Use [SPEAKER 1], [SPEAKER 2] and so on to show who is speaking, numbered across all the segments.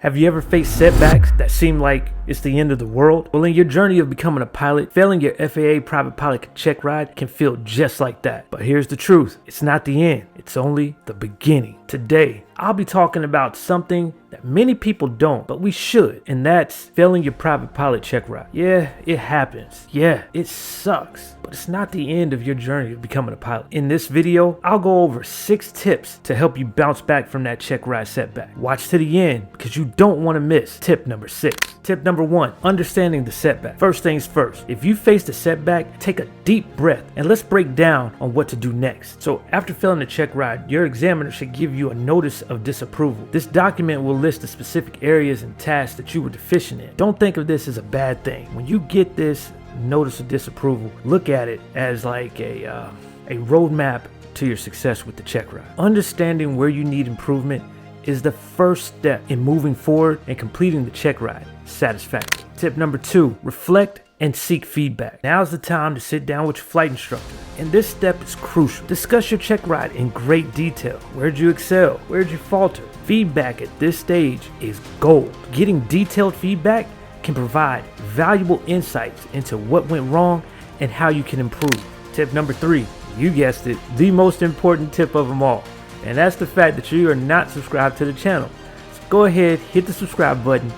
[SPEAKER 1] Have you ever faced setbacks that seem like it's the end of the world? Well, in your journey of becoming a pilot, failing your FAA private pilot check ride can feel just like that. But here's the truth. It's not the end. It's only the beginning. Today, I'll be talking about something that many people don't, but we should, and that's failing your private pilot check ride. Yeah, it happens. Yeah, it sucks, but it's not the end of your journey of becoming a pilot. In this video, I'll go over 6 tips to help you bounce back from that check ride setback. Watch to the end because you don't want to miss tip number 6. Tip number 1, understanding the setback. First things first, if you faced a setback, take a deep breath and let's break down on what to do next. So after failing the check ride, your examiner should give you a notice of disapproval. This document will list the specific areas and tasks that you were deficient in. Don't think of this as a bad thing. When you get this notice of disapproval, look at it as like a roadmap to your success with the check ride. Understanding where you need improvement is the first step in moving forward and completing the check ride satisfactorily. Tip number 2, reflect and seek feedback. Now's the time to sit down with your flight instructor, and this step is crucial. Discuss your check ride in great detail. Where'd you excel? Where'd you falter? Feedback at this stage is gold. Getting detailed feedback can provide valuable insights into what went wrong and how you can improve. Tip number 3, you guessed it, the most important tip of them all, and that's the fact that you are not subscribed to the channel. So go ahead, hit the subscribe button,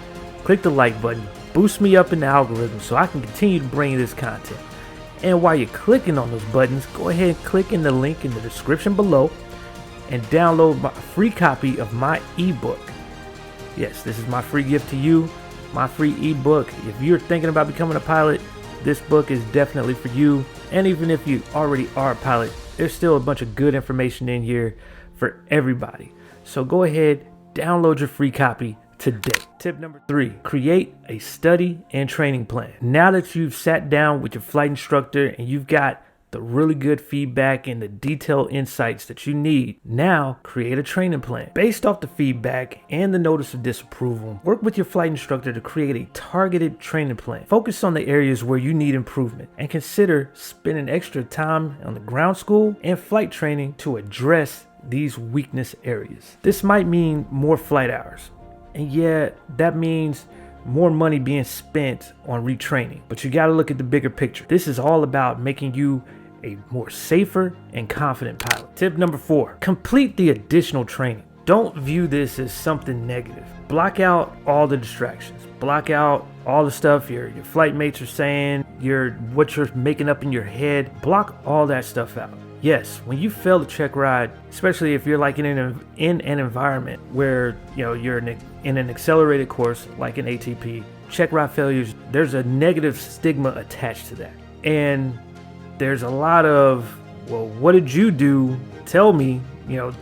[SPEAKER 1] click the like button, boost me up in the algorithm so I can continue to bring you this content. And while you're clicking on those buttons, go ahead and click in the link in the description below and download a free copy of my ebook. Yes, this is my free gift to you, my free ebook. If you're thinking about becoming a pilot, this book is definitely for you. And even if you already are a pilot, there's still a bunch of good information in here for everybody. So go ahead, download your free copy today. Tip number 3, create a study and training plan. Now that you've sat down with your flight instructor and you've got the really good feedback and the detailed insights that you need, now create a training plan. Based off the feedback and the notice of disapproval, work with your flight instructor to create a targeted training plan. Focus on the areas where you need improvement and consider spending extra time on the ground school and flight training to address these weakness areas. This might mean more flight hours. And yeah, that means more money being spent on retraining. But you got to look at the bigger picture. This is all about making you a more safer and confident pilot. Tip number 4, complete the additional training. Don't view this as something negative. Block out all the distractions. Block out all the stuff your flight mates are saying, what you're making up in your head. Block all that stuff out. Yes, when you fail the check ride, especially if you're like in an environment where you're in an accelerated course like an ATP, check ride failures, there's a negative stigma attached to that. And there's a lot of, well, what did you do? Tell me,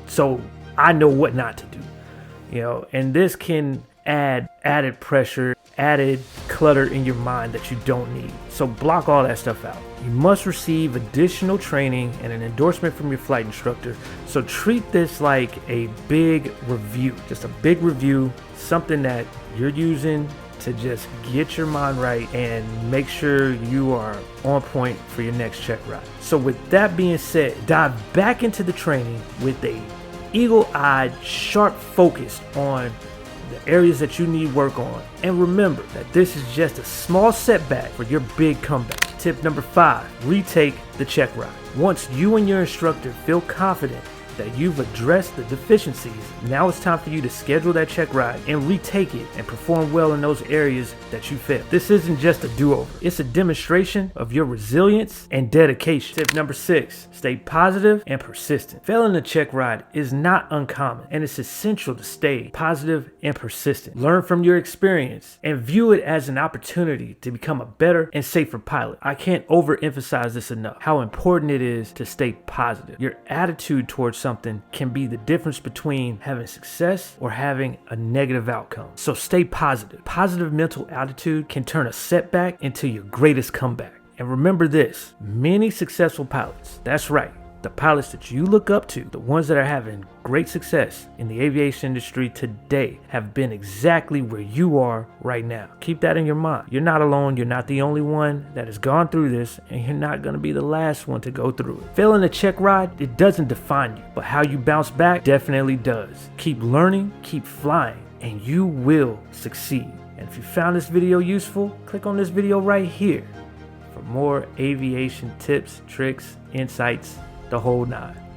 [SPEAKER 1] so I know what not to do. And this can add added pressure, added clutter in your mind that you don't need. So block all that stuff out. You must receive additional training and an endorsement from your flight instructor. So treat this like a big review, just a big review, something that you're using to just get your mind right and make sure you are on point for your next check ride. So with that being said, dive back into the training with a eagle-eyed, sharp focus on the areas that you need work on. And remember that this is just a small setback for your big comeback. Tip number 5, retake the check ride. Once you and your instructor feel confident that you've addressed the deficiencies, now it's time for you to schedule that check ride and retake it and perform well in those areas that you failed. This isn't just a do-over. It's a demonstration of your resilience and dedication. Tip number 6, stay positive and persistent. Failing the check ride is not uncommon, and it's essential to stay positive and persistent. Learn from your experience and view it as an opportunity to become a better and safer pilot. I can't overemphasize this enough, how important it is to stay positive. Your attitude towards something can be the difference between having success or having a negative outcome. So stay positive. Positive mental attitude can turn a setback into your greatest comeback. And remember this, many successful pilots, that's right, the pilots that you look up to, the ones that are having great success in the aviation industry today, have been exactly where you are right now. Keep that in your mind. You're not alone. You're not the only one that has gone through this, and you're not going to be the last one to go through it. Failing a check ride, it doesn't define you, but how you bounce back definitely does. Keep learning, keep flying, and you will succeed. And if you found this video useful, click on this video right here for more aviation tips, tricks, insights, the whole nine.